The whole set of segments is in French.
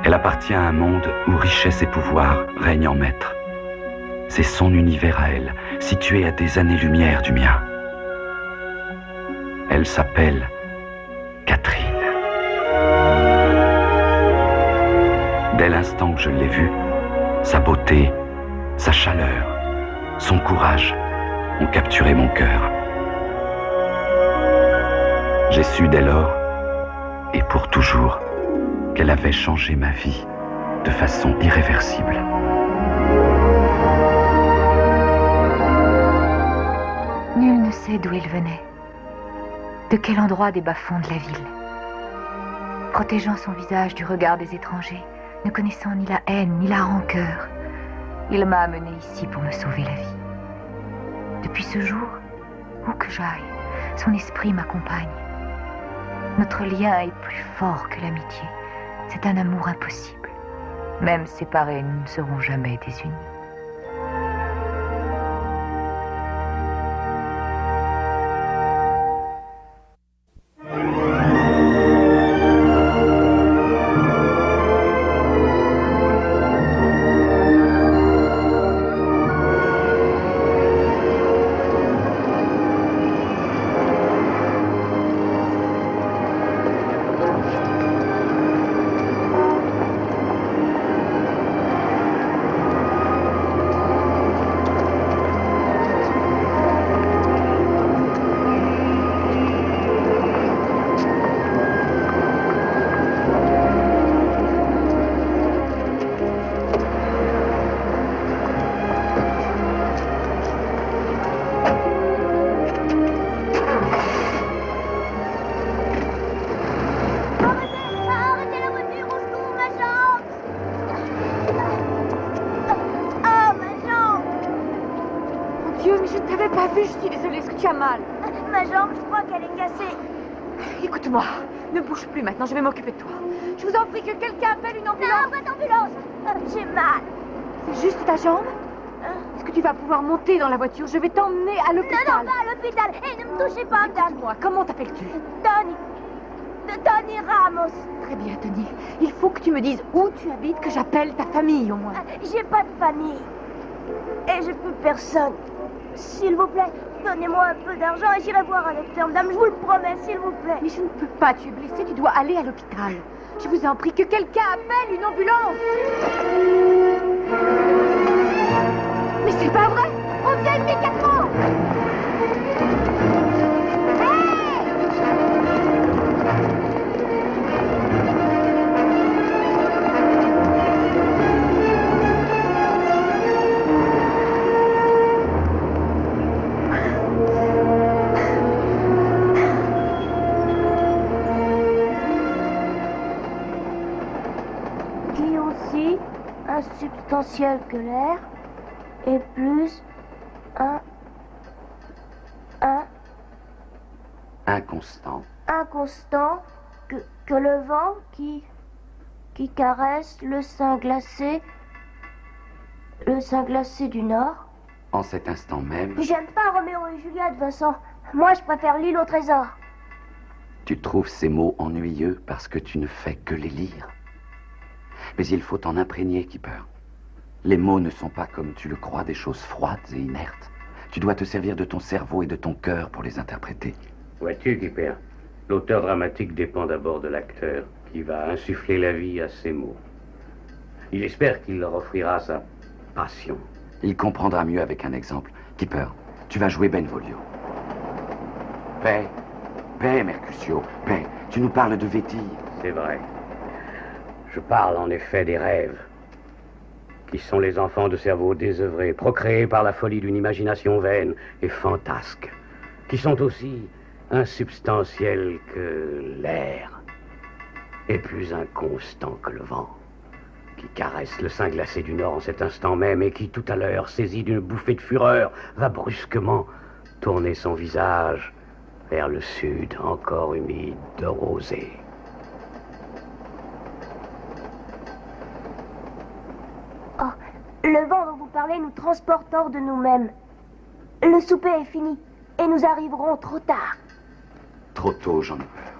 Elle appartient à un monde où richesse et pouvoir règnent en maître. C'est son univers à elle, situé à des années-lumière du mien. Elle s'appelle Catherine. Dès l'instant que je l'ai vue, sa beauté, sa chaleur, son courage ont capturé mon cœur. J'ai su dès lors, et pour toujours, qu'elle avait changé ma vie de façon irréversible. Nul ne sait d'où il venait, de quel endroit des bas-fonds de la ville. Protégeant son visage du regard des étrangers, ne connaissant ni la haine ni la rancœur, il m'a amené ici pour me sauver la vie. Depuis ce jour, où que j'aille, son esprit m'accompagne. Notre lien est plus fort que l'amitié. C'est un amour impossible. Même séparés, nous ne serons jamais désunis. Écoute-moi, ne bouge plus maintenant, je vais m'occuper de toi. Je vous en prie que quelqu'un appelle une ambulance. Non, pas d'ambulance. J'ai mal. C'est juste ta jambe? Est-ce que tu vas pouvoir monter dans la voiture? Je vais t'emmener à l'hôpital. Non, pas à l'hôpital. Et ne me touchez pas, madame. Écoute-moi, comment t'appelles-tu? Tony. Tony Ramos. Très bien, Tony. Il faut que tu me dises où tu habites, que j'appelle ta famille au moins. J'ai pas de famille. Et j'ai plus personne. S'il vous plaît, donnez-moi un peu d'argent et j'irai voir un docteur, madame, je vous le promets, s'il vous plaît. Mais je ne peux pas, tu es blessée, tu dois aller à l'hôpital. Je vous en prie, que quelqu'un appelle une ambulance. Mais c'est pas vrai. On vient immédiatement. Insubstantiel que l'air et plus inconstant que le vent qui caresse le sein glacé du Nord. En cet instant même, J'aime pas Roméo et Juliette, Vincent. Moi, je préfère l'île au trésor. tu trouves ces mots ennuyeux parce que tu ne fais que les lire. Mais il faut t'en imprégner, Keeper. Les mots ne sont pas, comme tu le crois, des choses froides et inertes. Tu dois te servir de ton cerveau et de ton cœur pour les interpréter. Vois-tu, Keeper, l'auteur dramatique dépend d'abord de l'acteur, qui va insuffler la vie à ses mots. Il espère qu'il leur offrira sa passion. Il comprendra mieux avec un exemple. Keeper, tu vas jouer Benvolio. Paix, Mercutio, paix. Tu nous parles de Vétille. C'est vrai. Je parle en effet des rêves, qui sont les enfants de cerveaux désœuvrés, procréés par la folie d'une imagination vaine et fantasque, qui sont aussi insubstantiels que l'air, et plus inconstants que le vent, qui caresse le sein glacé du Nord en cet instant même, et qui, tout à l'heure, saisi d'une bouffée de fureur, va brusquement tourner son visage vers le sud, encore humide de rosée. Le vent dont vous parlez nous transporte hors de nous-mêmes. Le souper est fini et nous arriverons trop tard. Trop tôt, j'en ai peur.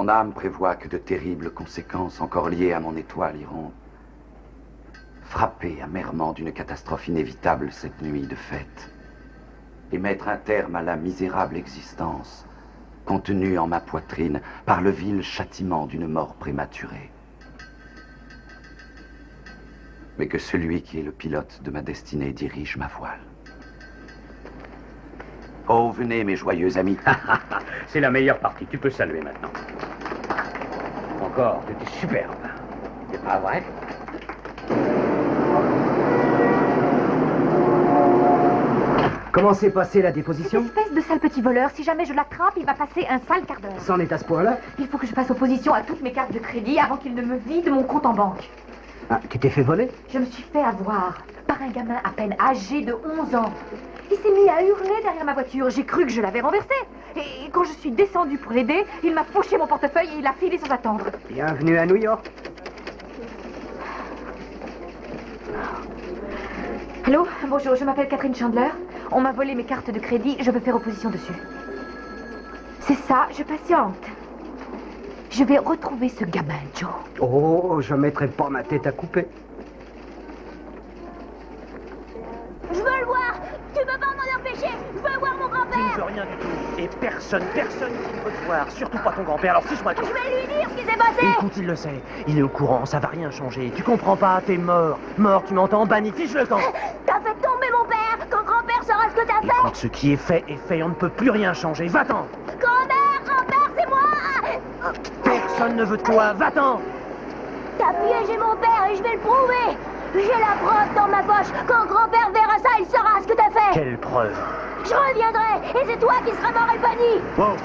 Mon âme prévoit que de terribles conséquences encore liées à mon étoile iront frapper amèrement d'une catastrophe inévitable cette nuit de fête et mettre un terme à la misérable existence contenue en ma poitrine par le vil châtiment d'une mort prématurée. Mais que celui qui est le pilote de ma destinée dirige ma voile. Oh, venez, mes joyeux amis. C'est la meilleure partie. Tu peux saluer maintenant. Encore, tu es superbe. C'est pas vrai? Comment s'est passée la Cette déposition? espèce de sale petit voleur, si jamais je l'attrape, il va passer un sale quart d'heure. C'en est à ce point-là? Il faut que je fasse opposition à toutes mes cartes de crédit avant qu'il ne me vide mon compte en banque. Ah, tu t'es fait voler? Je me suis fait avoir par un gamin à peine âgé de 11 ans. Il s'est mis à hurler derrière ma voiture. J'ai cru que je l'avais renversé. Et quand je suis descendue pour l'aider, il m'a fauché mon portefeuille et il a filé sans attendre. Bienvenue à New York. Allô? Bonjour, je m'appelle Catherine Chandler. On m'a volé mes cartes de crédit, je veux faire opposition dessus. C'est ça, je patiente. Je vais retrouver ce gamin, Joe. Oh, je mettrai pas ma tête à couper. Je veux le voir. Tu peux pas m'en empêcher. Je veux voir mon Tu ne grand-père. veux rien du tout. Et personne ici ne veut te voir. Surtout pas ton grand-père. Alors fiche-moi tout. Je vais lui dire ce qui s'est passé. Écoute, il le sait. Il est au courant. Ça va rien changer. Tu comprends pas. T'es mort. Mort, tu m'entends? Banni. Fiche le camp. T'as fait tomber mon père. Quand grand-père saura ce que t'as fait. Écoute, ce qui est fait est fait. On ne peut plus rien changer. Va-t'en. Grand-père, c'est moi. Personne ne veut de toi. Va-t'en. T'as piégé mon père et je vais le prouver. J'ai la preuve dans ma poche. Quand grand-père verra ça, il saura ce que t'as fait. Quelle preuve. Je reviendrai et c'est toi qui seras mort et banni. Wow.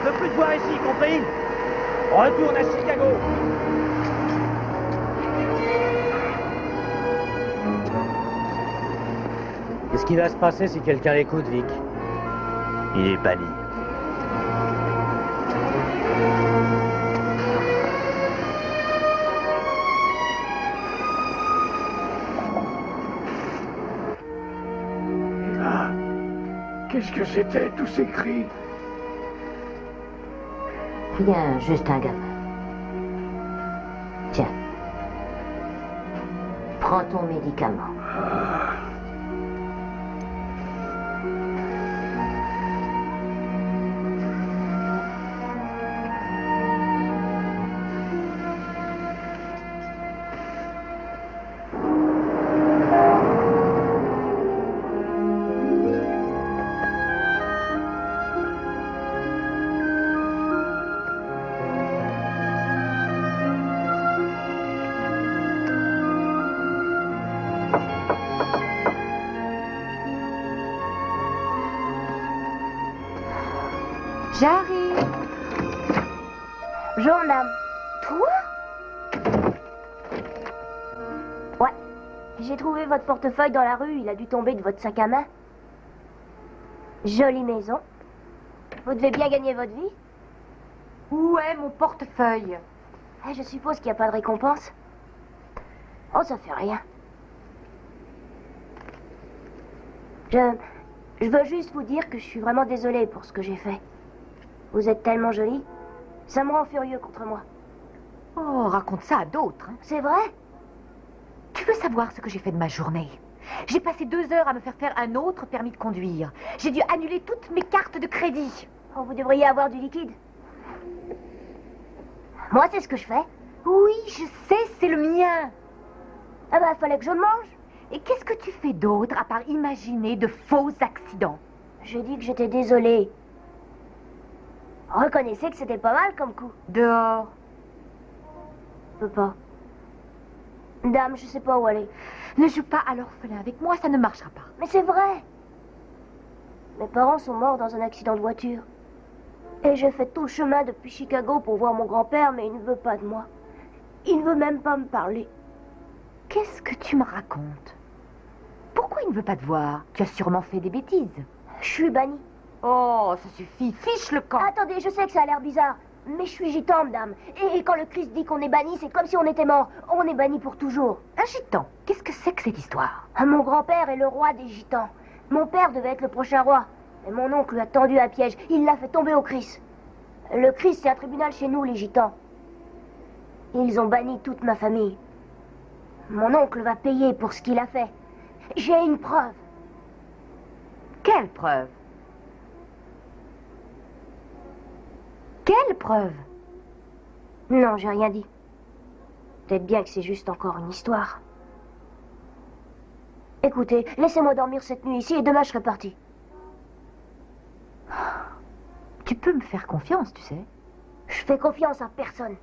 Je veux plus te voir ici, compris? Retourne à Chicago. Qu'est-ce qui va se passer si quelqu'un l'écoute, Vic? Il est banni. Qu'est-ce que c'était, tous ces cris? Rien, juste un gamin. Tiens. Prends ton médicament. J'arrive. Bonjour, madame. Toi? Ouais. J'ai trouvé votre portefeuille dans la rue. Il a dû tomber de votre sac à main. Jolie maison. Vous devez bien gagner votre vie. Où est mon portefeuille? Je suppose qu'il n'y a pas de récompense. Oh, ça fait rien. Je veux juste vous dire que je suis vraiment désolée pour ce que j'ai fait. Vous êtes tellement jolie. Ça me rend furieux contre moi. Oh, raconte ça à d'autres. Hein. C'est vrai? Tu veux savoir ce que j'ai fait de ma journée? J'ai passé 2 heures à me faire faire un autre permis de conduire. J'ai dû annuler toutes mes cartes de crédit. Oh, vous devriez avoir du liquide. Moi, c'est ce que je fais. Oui, je sais, c'est le mien. Ah bah, fallait que je le mange. Et qu'est-ce que tu fais d'autre à part imaginer de faux accidents? J'ai dit que j'étais désolée. Reconnaissez que c'était pas mal comme coup. Dehors. Je peux pas. Dame, je sais pas où aller. Ne joue pas à l'orphelin avec moi, ça ne marchera pas. Mais c'est vrai. Mes parents sont morts dans un accident de voiture. Et j'ai fait tout le chemin depuis Chicago pour voir mon grand-père, mais il ne veut pas de moi. Il ne veut même pas me parler. Qu'est-ce que tu me racontes? Pourquoi il ne veut pas te voir? Tu as sûrement fait des bêtises. Je suis bannie. Oh, ça suffit, fiche le camp. Attendez, je sais que ça a l'air bizarre, mais je suis gitan, madame. Et quand le Christ dit qu'on est banni, c'est comme si on était mort. On est banni pour toujours. Un gitan, qu'est-ce que c'est que cette histoire? Mon grand-père est le roi des gitans. Mon père devait être le prochain roi. Mais mon oncle lui a tendu un piège. Il l'a fait tomber au Christ. Le Christ, c'est un tribunal chez nous, les gitans. Ils ont banni toute ma famille. Mon oncle va payer pour ce qu'il a fait. J'ai une preuve. Quelle preuve? Quelle preuve? Non, j'ai rien dit. Peut-être bien que c'est juste encore une histoire. Écoutez, laissez-moi dormir cette nuit ici et demain je serai parti. Tu peux me faire confiance, tu sais. Je fais confiance à personne.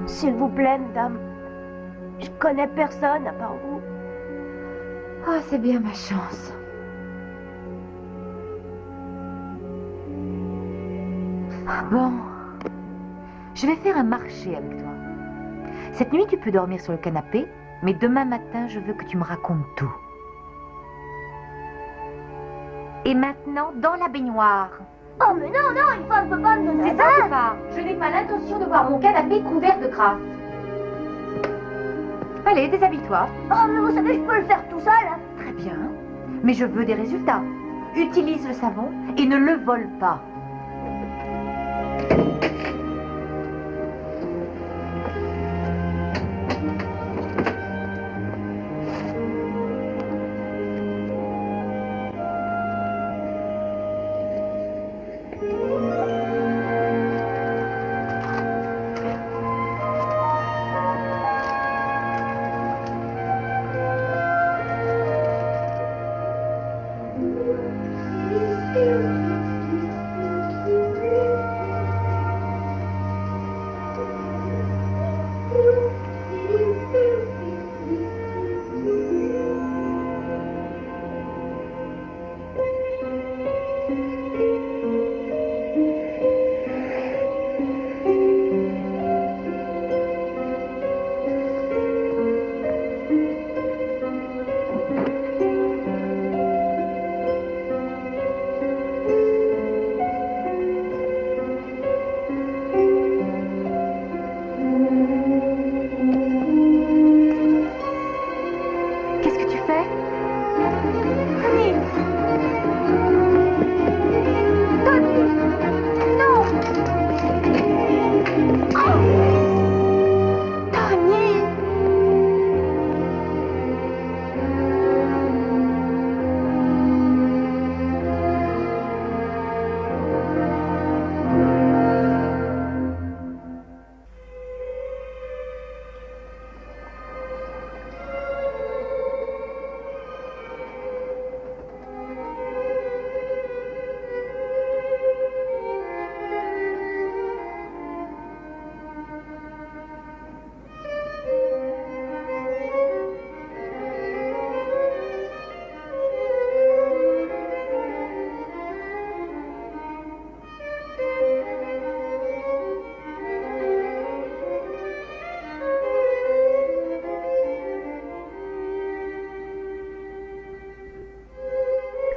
S'il vous plaît, madame. Je connais personne à part vous. Ah, c'est bien ma chance. Bon. Je vais faire un marché avec toi. Cette nuit, tu peux dormir sur le canapé, mais demain matin, je veux que tu me racontes tout. Et maintenant, dans la baignoire. Oh, mais non, non, une femme ne peut pas me donner C'est ça, papa. Je n'ai pas l'intention de voir mon canapé couvert de crasse. Allez, déshabille-toi. Oh, mais vous savez, je peux le faire tout seul. Hein. Très bien. Mais je veux des résultats. Utilise le savon et ne le vole pas.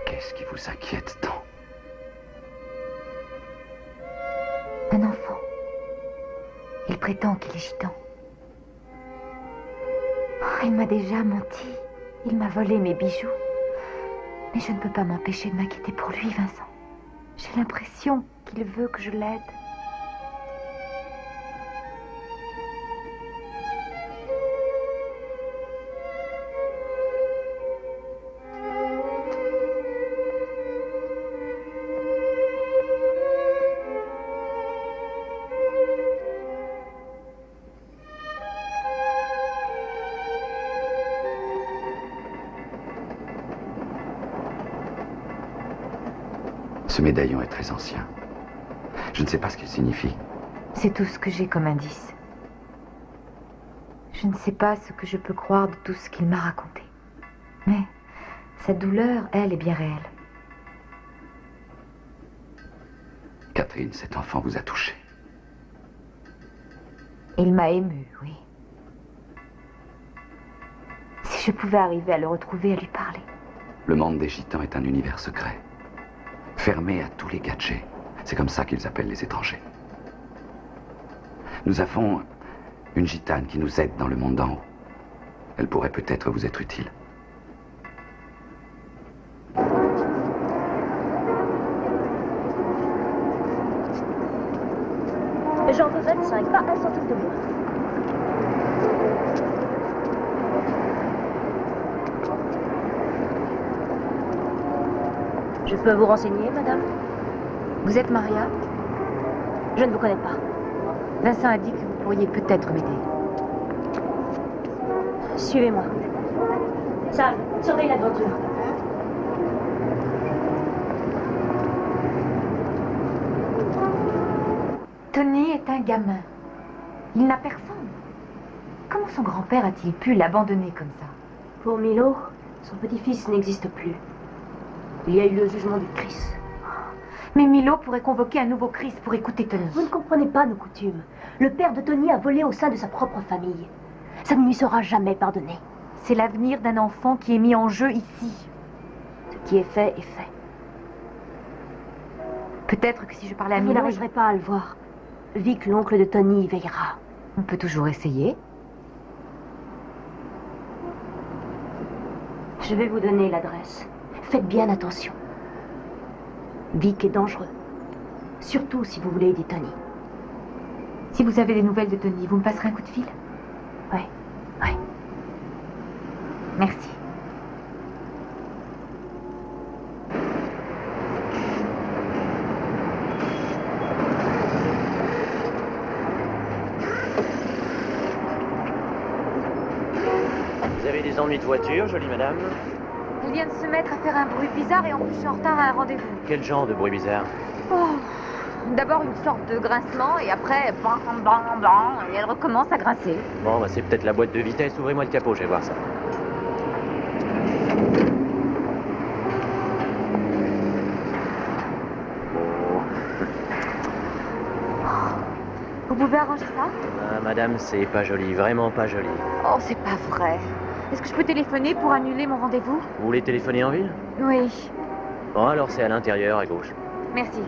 Qu'est-ce qui vous inquiète tant? Un enfant. Il prétend qu'il est gitan. Oh, il m'a déjà menti. Il m'a volé mes bijoux. Mais je ne peux pas m'empêcher de m'inquiéter pour lui, Vincent. J'ai l'impression qu'il veut que je l'aide. Ce médaillon est très ancien. Je ne sais pas ce qu'il signifie. C'est tout ce que j'ai comme indice. Je ne sais pas ce que je peux croire de tout ce qu'il m'a raconté. Mais sa douleur, elle, est bien réelle. Catherine, cet enfant vous a touché. Il m'a émue, oui. Si je pouvais arriver à le retrouver, à lui parler. Le monde des gitans est un univers secret. Fermé à tous les gadgets. C'est comme ça qu'ils appellent les étrangers. Nous avons une gitane qui nous aide dans le monde d'en haut. Elle pourrait peut-être vous être utile. J'en veux 25, pas un centime de moins. Je peux vous renseigner, madame? Vous êtes Maria? Je ne vous connais pas. Vincent a dit que vous pourriez peut-être m'aider. Suivez-moi. Sam, surveille la voiture. Tony est un gamin. Il n'a personne. Comment son grand-père a-t-il pu l'abandonner comme ça? Pour Milo, son petit-fils n'existe plus. Il y a eu le jugement du Christ. Mais Milo pourrait convoquer un nouveau Christ pour écouter Tony. Vous ne comprenez pas nos coutumes. Le père de Tony a volé au sein de sa propre famille. Ça ne lui sera jamais pardonné. C'est l'avenir d'un enfant qui est mis en jeu ici. Ce qui est fait est fait. Peut-être que si je parlais à Vous Milo... n'arriverez pas à le voir. Vic, l'oncle de Tony, y veillera. On peut toujours essayer. Je vais vous donner l'adresse. Faites bien attention. Vic est dangereux. Surtout si vous voulez aider Tony. Si vous avez des nouvelles de Tony, vous me passerez un coup de fil? Oui, oui. Merci. Vous avez des ennuis de voiture, jolie madame? Elle vient de se mettre à faire un bruit bizarre et en plus je suis en retard à un rendez-vous. Quel genre de bruit bizarre? Oh. D'abord une sorte de grincement et après bam bam bam et elle recommence à grincer. Bon, bah, c'est peut-être la boîte de vitesse. Ouvrez-moi le capot, je vais voir ça. Vous pouvez arranger ça? Ah, madame, c'est pas joli, vraiment pas joli. Oh, c'est pas vrai. Est-ce que je peux téléphoner pour annuler mon rendez-vous? Vous voulez téléphoner en ville? Oui. Bon, alors c'est à l'intérieur, à gauche. Merci.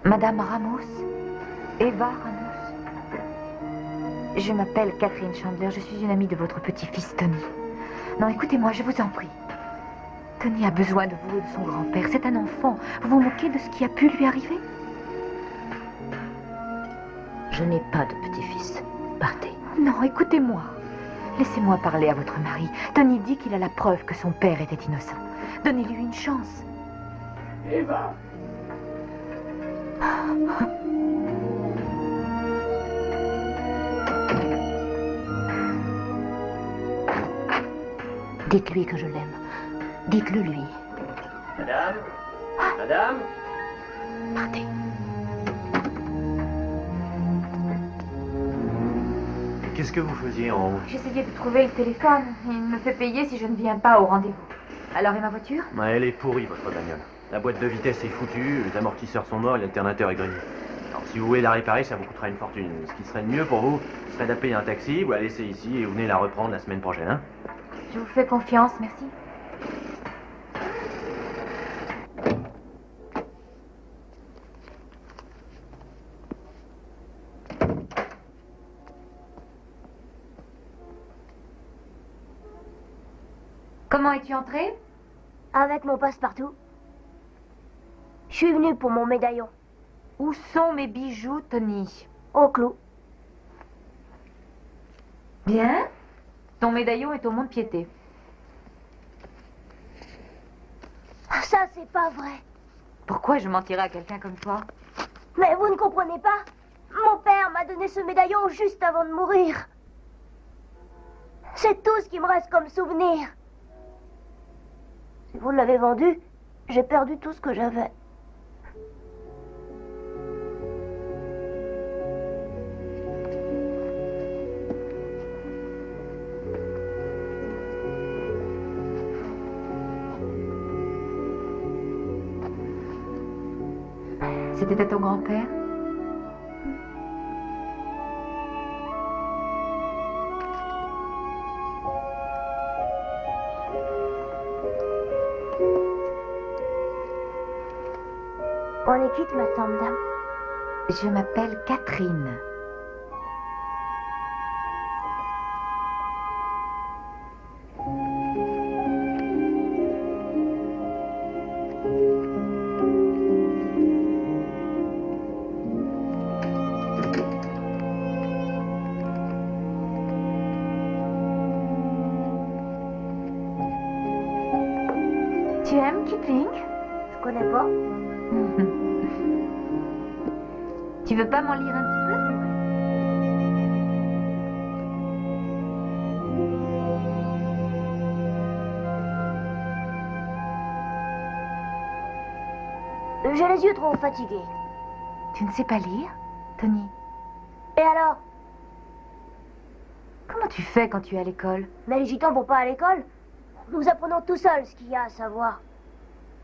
Madame Ramos? Eva Ramos? Je m'appelle Catherine Chandler, je suis une amie de votre petit-fils Tony. Non, écoutez-moi, je vous en prie. Tony a besoin de vous et de son grand-père. C'est un enfant. Vous vous moquez de ce qui a pu lui arriver? Je n'ai pas de petit-fils. Partez. Non, écoutez-moi. Laissez-moi parler à votre mari. Tony dit qu'il a la preuve que son père était innocent. Donnez-lui une chance. Eva! Dites-lui que je l'aime. Dites-le lui. Madame? Madame? Partez. Qu'est-ce que vous faisiez en haut? J'essayais de trouver le téléphone. Il me fait payer si je ne viens pas au rendez-vous. Alors, et ma voiture? Elle est pourrie, votre bagnole. La boîte de vitesse est foutue, les amortisseurs sont morts et l'alternateur est grillé. Alors, si vous voulez la réparer, ça vous coûtera une fortune. Ce qui serait le mieux pour vous, ce serait d'appeler un taxi, vous la laissez ici et vous venez la reprendre la semaine prochaine, hein? Je vous fais confiance, merci. Comment es-tu entrée? Avec mon passe-partout. Je suis venue pour mon médaillon. Où sont mes bijoux, Tony? Au clou. Bien. Ton médaillon est au mont-de-piété. Ça, c'est pas vrai. Pourquoi je mentirais à quelqu'un comme toi? Mais vous ne comprenez pas? Mon père m'a donné ce médaillon juste avant de mourir. C'est tout ce qui me reste comme souvenir. Si vous l'avez vendu, j'ai perdu tout ce que j'avais. C'était à ton grand-père? On est quitte maintenant, madame. Je m'appelle Catherine. Tu aimes Kipling? Je connais pas. Tu veux pas m'en lire un petit J'ai les yeux trop fatigués. peu? Tu ne sais pas lire, Tony? Et alors? Comment tu fais quand tu es à l'école? Mais les gitans vont pas à l'école. Nous apprenons tout seuls ce qu'il y a à savoir.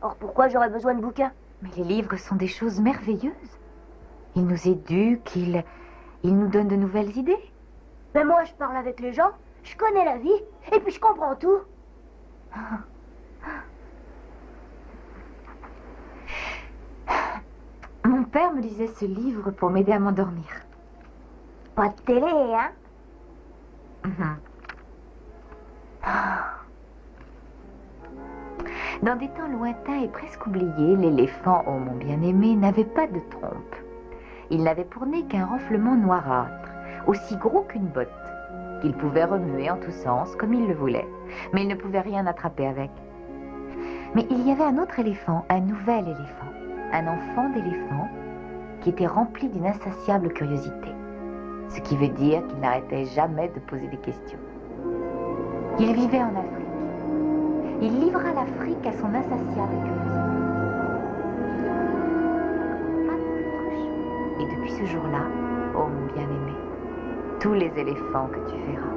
Or, pourquoi j'aurais besoin de bouquins? Mais les livres sont des choses merveilleuses. Ils nous éduquent, ils nous donnent de nouvelles idées. Mais moi, je parle avec les gens, je connais la vie, et puis je comprends tout. Mon père me lisait ce livre pour m'aider à m'endormir. Pas de télé, hein? Dans des temps lointains et presque oubliés, l'éléphant, oh mon bien-aimé, n'avait pas de trompe. Il n'avait pour nez qu'un renflement noirâtre, aussi gros qu'une botte, qu'il pouvait remuer en tous sens comme il le voulait, mais il ne pouvait rien attraper avec. Mais il y avait un autre éléphant, un nouvel éléphant, un enfant d'éléphant, qui était rempli d'une insatiable curiosité, ce qui veut dire qu'il n'arrêtait jamais de poser des questions. Il vivait en Afrique. Il livra l'Afrique à son insatiable curiosité. Et depuis ce jour-là, oh mon bien-aimé, tous les éléphants que tu verras,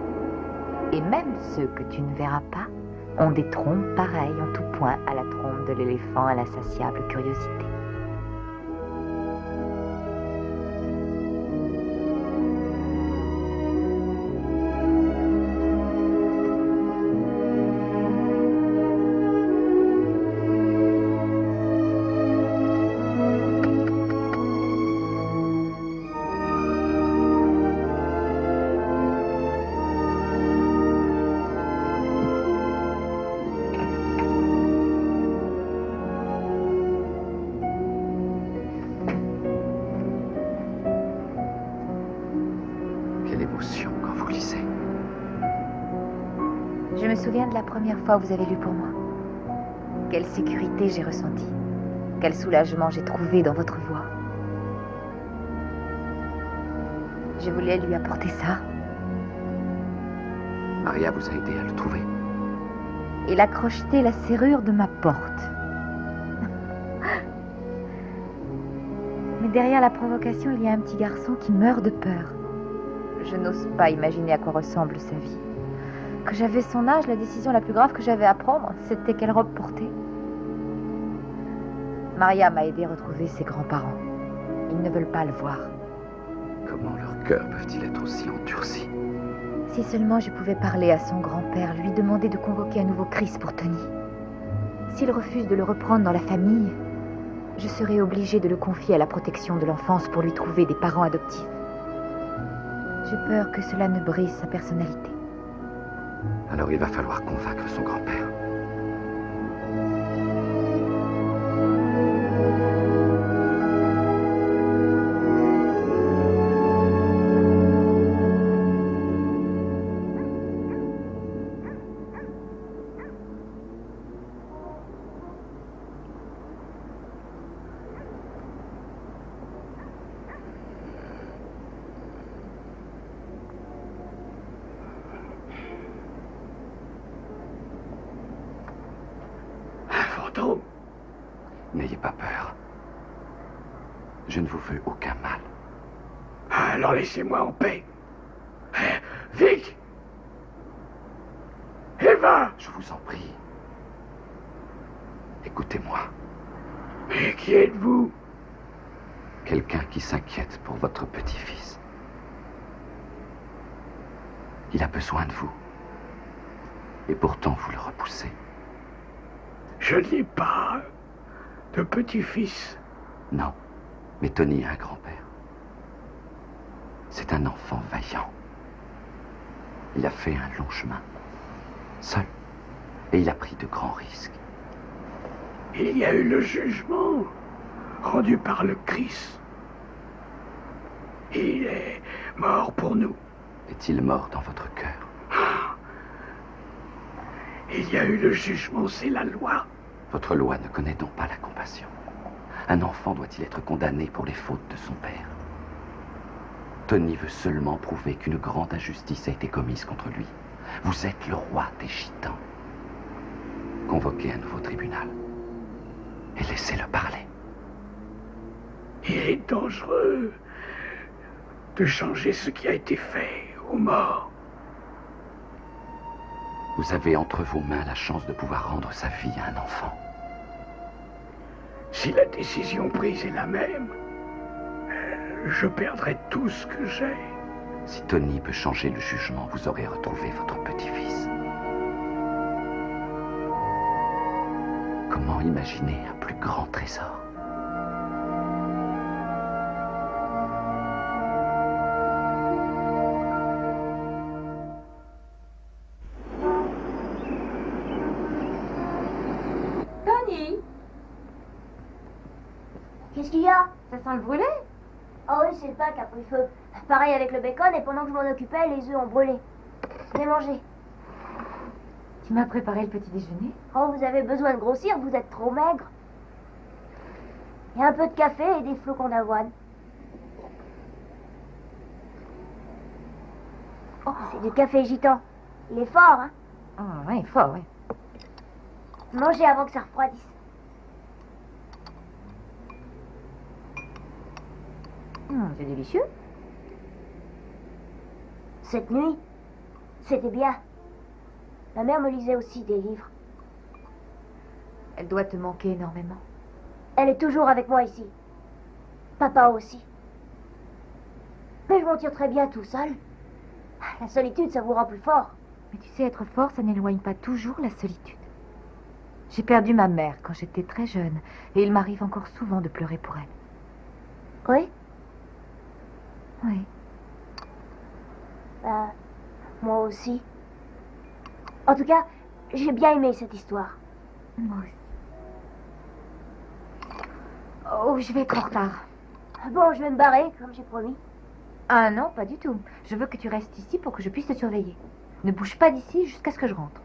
et même ceux que tu ne verras pas, ont des trompes pareilles en tout point à la trompe de l'éléphant à l'insatiable curiosité. Quand vous lisez. Je me souviens de la première fois où vous avez lu pour moi. Quelle sécurité j'ai ressentie. Quel soulagement j'ai trouvé dans votre voix. Je voulais lui apporter ça. Maria vous a aidé à le trouver. Il a crocheté la serrure de ma porte. Mais derrière la provocation, il y a un petit garçon qui meurt de peur. Je n'ose pas imaginer à quoi ressemble sa vie. Quand j'avais son âge, la décision la plus grave que j'avais à prendre, c'était quelle robe porter. Maria m'a aidé à retrouver ses grands-parents. Ils ne veulent pas le voir. Comment leurs cœurs peuvent-ils être aussi endurcis? Si seulement je pouvais parler à son grand-père, lui demander de convoquer un nouveau Chris pour Tony. S'il refuse de le reprendre dans la famille, je serai obligée de le confier à la protection de l'enfance pour lui trouver des parents adoptifs. J'ai peur que cela ne brise sa personnalité. Alors il va falloir convaincre son grand-père. N'ayez pas peur. Je ne vous veux aucun mal. Alors laissez-moi en paix. Vite! Eva! Je vous en prie. Écoutez-moi. Mais qui êtes-vous? Quelqu'un qui s'inquiète pour votre petit-fils. Il a besoin de vous. Et pourtant, vous le repoussez. Je n'ai pas de petit-fils. Non, mais Tony a un grand-père. C'est un enfant vaillant. Il a fait un long chemin, seul, et il a pris de grands risques. Il y a eu le jugement rendu par le Christ. Il est mort pour nous. Est-il mort dans votre cœur? Il y a eu le jugement, c'est la loi. Votre loi ne connaît donc pas la compassion. Un enfant doit-il être condamné pour les fautes de son père? Tony veut seulement prouver qu'une grande injustice a été commise contre lui. Vous êtes le roi des Gitans. Convoquez un nouveau tribunal et laissez-le parler. Il est dangereux de changer ce qui a été fait aux morts. Vous avez entre vos mains la chance de pouvoir rendre sa vie à un enfant. Si la décision prise est la même, je perdrai tout ce que j'ai. Si Tony peut changer le jugement, vous aurez retrouvé votre petit-fils. Comment imaginer un plus grand trésor? Tony, Qu'est-ce qu'il y a? ça sent le brûlé? Ah oui, c'est le pain qui a pris feu. Pareil avec le bacon, et pendant que je m'en occupais, les œufs ont brûlé. Venez manger. Tu m'as préparé le petit déjeuner? Oh, vous avez besoin de grossir, vous êtes trop maigre. Il y a un peu de café et des flocons d'avoine. Oh, C'est du café gitan. Il est fort, hein? ah, ouais, fort, ouais. Mangez avant que ça refroidisse. C'est délicieux. Cette nuit, c'était bien. Ma mère me lisait aussi des livres. Elle doit te manquer énormément. Elle est toujours avec moi ici. Papa aussi. Mais je m'en tire très bien tout seul. La solitude, ça vous rend plus fort. Mais tu sais, être fort, ça n'éloigne pas toujours la solitude. J'ai perdu ma mère quand j'étais très jeune, et il m'arrive encore souvent de pleurer pour elle. Oui? Oui. Moi aussi. En tout cas, j'ai bien aimé cette histoire. Moi aussi. Oh, je vais être en retard. Bon, je vais me barrer, comme j'ai promis. Ah non, pas du tout. Je veux que tu restes ici pour que je puisse te surveiller. Ne bouge pas d'ici jusqu'à ce que je rentre.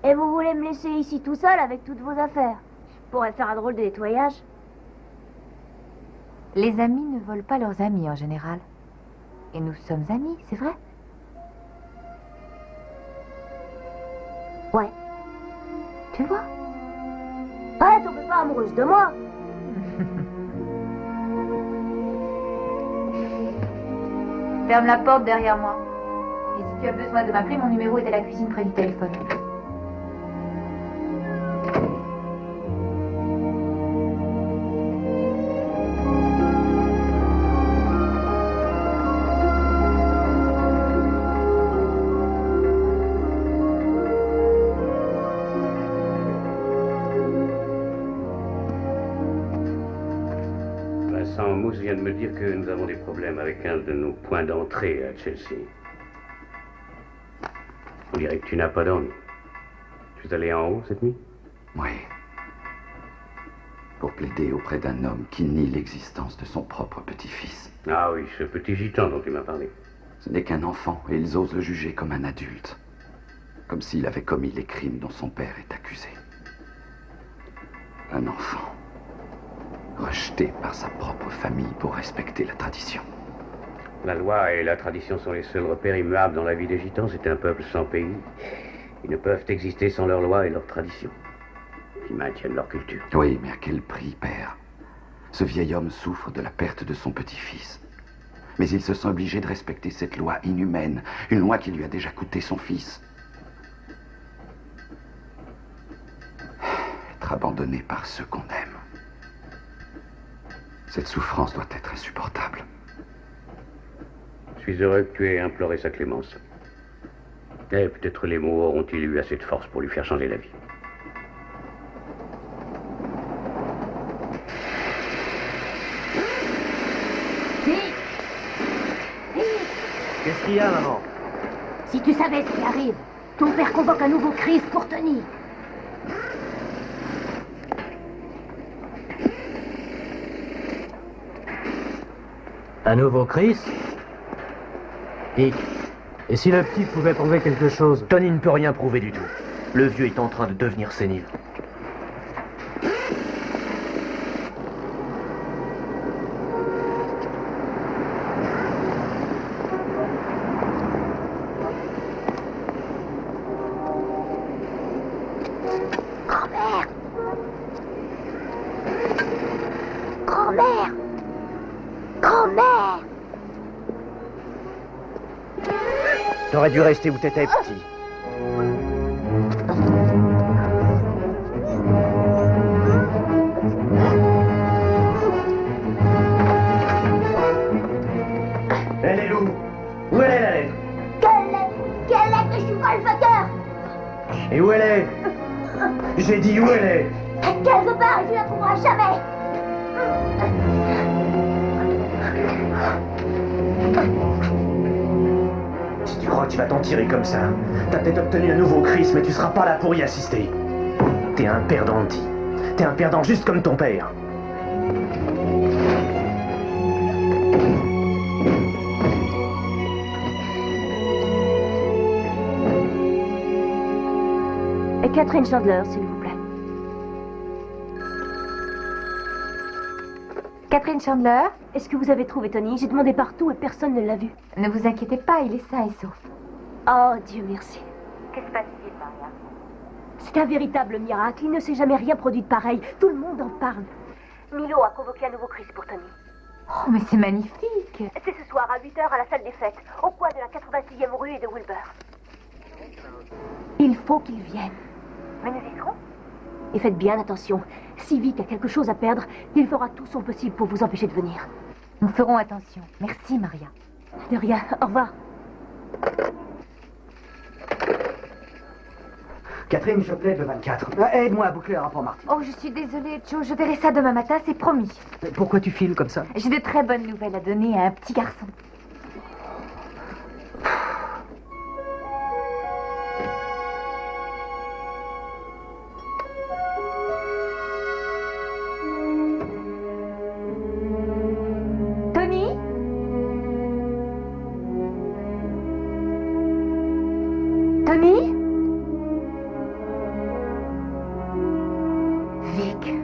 Et vous voulez me laisser ici tout seul avec toutes vos affaires? Je pourrais faire un drôle de nettoyage. Les amis ne volent pas leurs amis en général. Et nous sommes amis, c'est vrai? Ouais. Tu vois? Ah, tombez pas amoureuse de moi. Ferme la porte derrière moi. Et si tu as besoin de m'appeler, mon numéro est à la cuisine près du téléphone. Vincent Mousse vient de me dire que nous avons des problèmes avec un de nos points d'entrée à Chelsea. On dirait que tu n'as pas dormi. Tu es allé en haut cette nuit? Oui. Pour plaider auprès d'un homme qui nie l'existence de son propre petit-fils. Ah oui, ce petit gitan dont tu m'as parlé. Ce n'est qu'un enfant et ils osent le juger comme un adulte. Comme s'il avait commis les crimes dont son père est accusé. Un enfant. Rejeté par sa propre famille pour respecter la tradition. La loi et la tradition sont les seuls repères immuables dans la vie des gitans. C'est un peuple sans pays. Ils ne peuvent exister sans leurs lois et leurs traditions, qui maintiennent leur culture. Oui, mais à quel prix, père? Ce vieil homme souffre de la perte de son petit-fils. Mais il se sent obligé de respecter cette loi inhumaine, une loi qui lui a déjà coûté son fils. Être abandonné par ceux qu'on aime. Cette souffrance doit être insupportable. Je suis heureux que tu aies imploré sa clémence. Et peut-être les mots auront-ils eu assez de force pour lui faire changer d'avis. Qu'est-ce qu'il y a, maman? Si tu savais ce qui arrive, ton père convoque un nouveau Chris pour Tony. Un nouveau Chris? Et si le petit pouvait prouver quelque chose? Tony ne peut rien prouver du tout. Le vieux est en train de devenir sénile. Grand-mère! Grand-mère! Grand-mère! T'aurais dû rester où t'étais, petit. Elle est où? Où elle est, la lettre? Quelle lettre? Je suis pas le facteur! Et où elle est? J'ai dit où elle est? Quelque part, et tu la trouveras jamais! Si tu crois que tu vas t'en tirer comme ça, t'as peut-être obtenu un nouveau Chris, mais tu seras pas là pour y assister. T'es un perdant, Andy. T'es un perdant juste comme ton père. Et Catherine Chandler, s'il vous plaît. Catherine Chandler, Est-ce que vous avez trouvé Tony? J'ai demandé partout et personne ne l'a vu. ne vous inquiétez pas, il est sain et sauf. Oh, Dieu merci. Que se passe-t-il, Maria? C'est un véritable miracle. Il ne s'est jamais rien produit de pareil. Tout le monde en parle. Milo a convoqué un nouveau Chris pour Tony. Oh, mais c'est magnifique. C'est ce soir à 8h à la salle des fêtes, au coin de la 86e rue et de Wilbur. Il faut qu'il vienne. Mais nous y serons. Et faites bien attention. Si Vic a quelque chose à perdre, il fera tout son possible pour vous empêcher de venir. Nous ferons attention. Merci, Maria. De rien. Au revoir. Catherine, je plaide le 24. Aide-moi à boucler un rapport Martin. Oh, je suis désolée, Joe. Je verrai ça demain matin, c'est promis. Pourquoi tu files comme ça? J'ai de très bonnes nouvelles à donner à un petit garçon. Tony? Tony? Vic.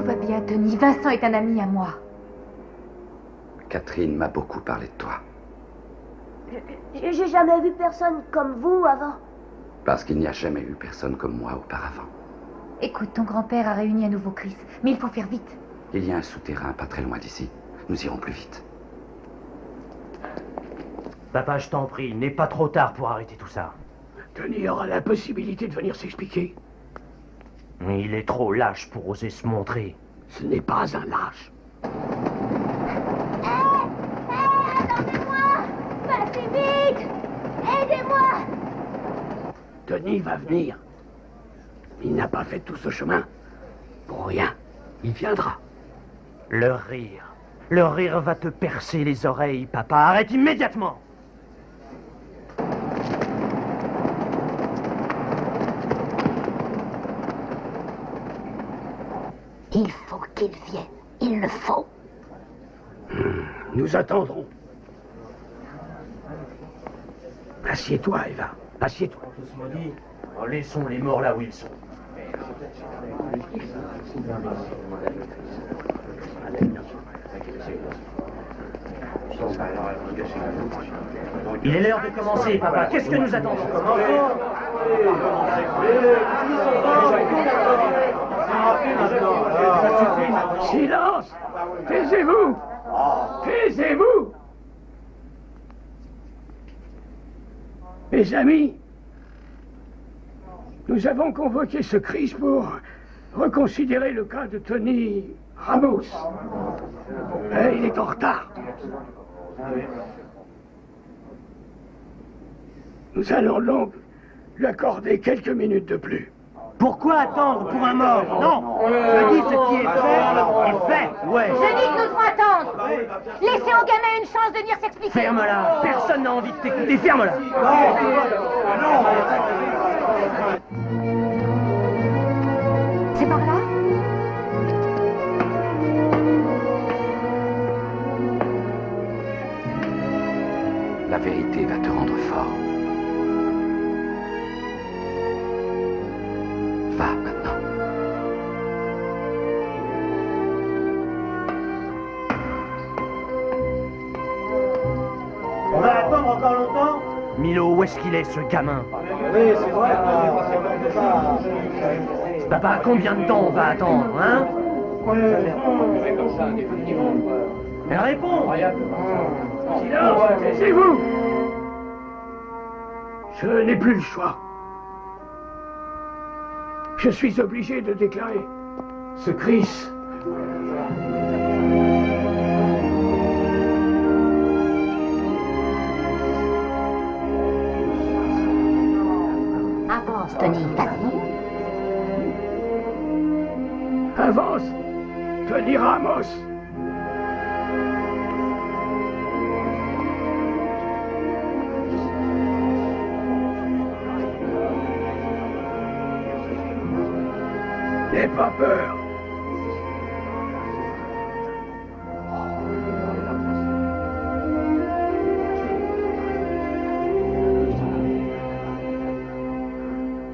va bien, Tony. Vincent est un ami à moi. Catherine m'a beaucoup parlé de toi. J'ai jamais vu personne comme vous avant. Parce qu'il n'y a jamais eu personne comme moi auparavant. Écoute, ton grand-père a réuni à nouveau Chris, mais il faut faire vite. Il y a un souterrain pas très loin d'ici. Nous irons plus vite. Papa, je t'en prie, il n'est pas trop tard pour arrêter tout ça. Tony aura la possibilité de venir s'expliquer. Il est trop lâche pour oser se montrer. Ce n'est pas un lâche. Attendez-moi! Passez vite! Aidez-moi! Tony va venir. Il n'a pas fait tout ce chemin pour rien. Il viendra. Le rire va te percer les oreilles, papa. Arrête immédiatement! Il faut qu'il vienne. Il le faut. Nous attendrons. Assieds-toi, Eva. Assieds-toi. Tous maudits. Laissons les morts là où ils sont. Il est l'heure de commencer, papa. Qu'est-ce que nous attendons? Silence! Taisez-vous! Taisez-vous! Mes amis, nous avons convoqué ce Chris pour reconsidérer le cas de Tony Ramos. Il est en retard. Nous allons donc lui accorder quelques minutes de plus. Pourquoi attendre pour un mort? Non! Je dis ce qui est fait, ouais. Je dis que nous devons attendre. Laissez au gamin une chance de venir s'expliquer. Ferme-la! Personne n'a envie de t'écouter, ferme-la! C'est par là? La vérité va te rendre fort. Va maintenant. On va attendre encore longtemps? Milo, où est-ce qu'il est, ce gamin? Oui, c'est vrai. Papa, combien de temps on va attendre, hein? Elle répond! Silence! Taisez-vous! Je n'ai plus le choix. Je suis obligé de déclarer ce Chris. Avance, Tony, vas-y. Avance, Tony Ramos. N'aie pas peur.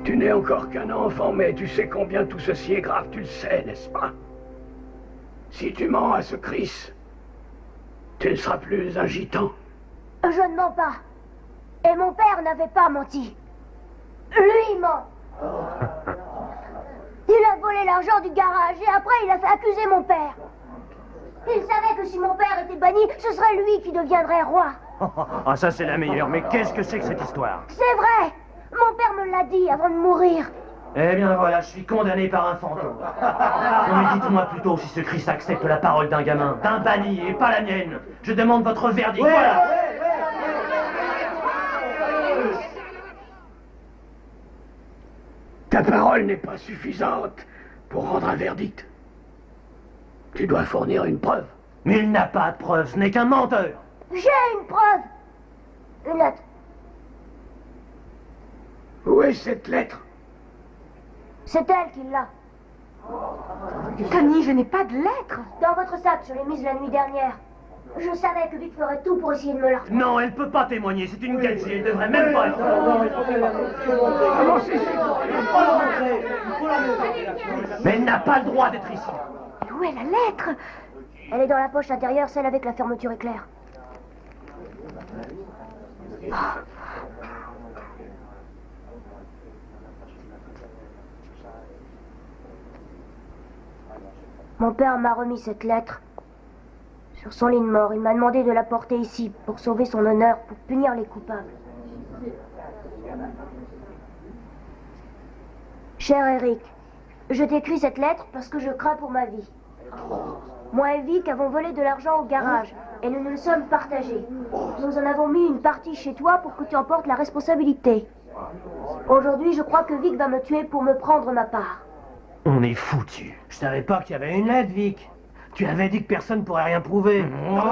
Tu n'es encore qu'un enfant, mais tu sais combien tout ceci est grave, tu le sais, n'est-ce pas? Si tu mens à ce Chris, tu ne seras plus un gitan. Je ne mens pas. Et mon père n'avait pas menti. Lui ment. Il a volé l'argent du garage et après il a fait accuser mon père. Il savait que si mon père était banni, ce serait lui qui deviendrait roi. Ah, ça c'est la meilleure, mais qu'est-ce que c'est que cette histoire? C'est vrai. Mon père me l'a dit avant de mourir. Eh bien voilà, je suis condamné par un fantôme. Non mais dites-moi plutôt si ce Chris accepte la parole d'un gamin, d'un banni et pas la mienne. Je demande votre verdict, voilà. Ta parole n'est pas suffisante pour rendre un verdict. Tu dois fournir une preuve. Mais il n'a pas de preuve, ce n'est qu'un menteur. J'ai une preuve. Une lettre. Où est cette lettre? C'est elle qui l'a. Tony, je n'ai pas de lettre. Dans votre sac, je l'ai mise la nuit dernière. Je savais que Vic ferait tout pour essayer de me la retrouver. Non, elle peut pas témoigner, c'est une gadget, elle devrait même pas être là. Avancez, Mais elle n'a pas le droit d'être ici. Mais où est la lettre? Elle est dans la poche intérieure, celle avec la fermeture éclair. Mon père m'a remis cette lettre. Sur son lit de mort, il m'a demandé de la porter ici pour sauver son honneur, pour punir les coupables. Cher Eric, je t'écris cette lettre parce que je crains pour ma vie. Moi et Vic avons volé de l'argent au garage et nous nous le sommes partagés. Nous en avons mis une partie chez toi pour que tu en portes la responsabilité. Aujourd'hui, je crois que Vic va me tuer pour me prendre ma part. On est foutus. Je savais pas qu'il y avait une lettre, Vic. Tu avais dit que personne pourrait rien prouver. Maintenant,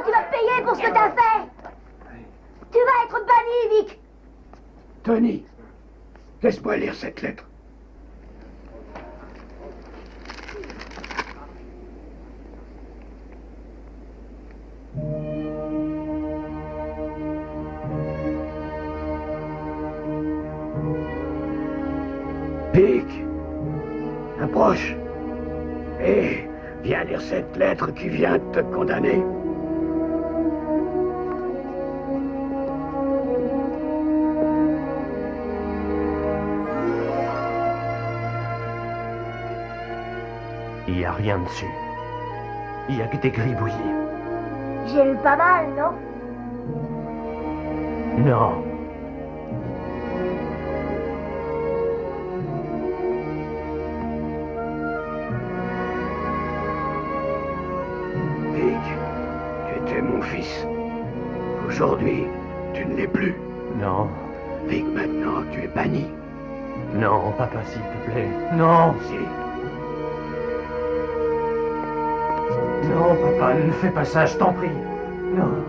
tu vas payer pour ce que t'as fait. Tu vas être banni, Vic. Tony, laisse-moi lire cette lettre. Vic, approche. Et viens lire cette lettre qui vient de te condamner. Il n'y a rien dessus. Il n'y a que des gribouillis. J'ai lu pas mal, non? Non. Vic, tu étais mon fils. Aujourd'hui, tu ne l'es plus. Non. Vic, maintenant, tu es banni. Non, papa, s'il te plaît. Non. Si. Non, papa, ne fais pas ça, je t'en prie. Non.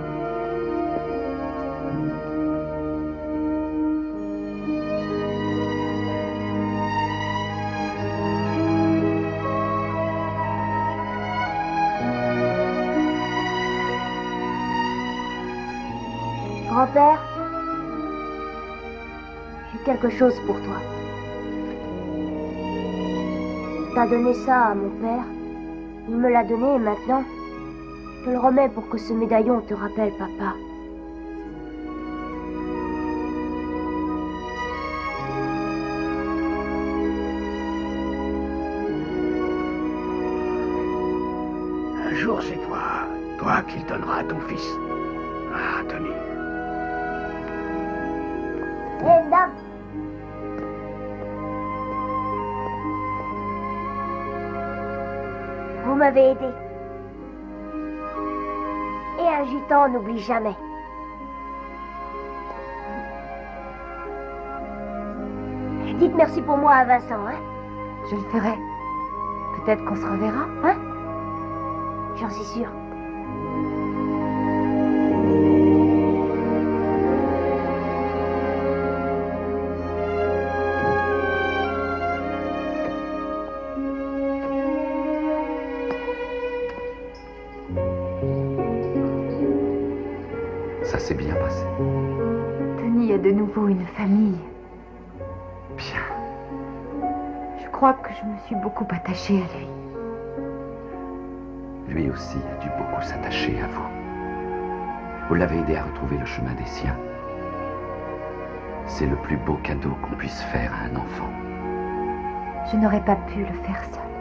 Grand-père, j'ai quelque chose pour toi. T'as donné ça à mon père. Il me l'a donné et maintenant, je le remets pour que ce médaillon te rappelle papa. Un jour, c'est toi qui le donneras à ton fils. Ah, Tony. Hé, dame! Vous m'avez aidé. Et un gitan n'oublie jamais. Dites merci pour moi à Vincent, hein? Je le ferai. Peut-être qu'on se reverra, hein? J'en suis sûre. Ça s'est bien passé. Tony a de nouveau une famille. Bien. Je crois que je me suis beaucoup attachée à lui. Lui aussi a dû beaucoup s'attacher à vous. Vous l'avez aidé à retrouver le chemin des siens. C'est le plus beau cadeau qu'on puisse faire à un enfant. Je n'aurais pas pu le faire seule.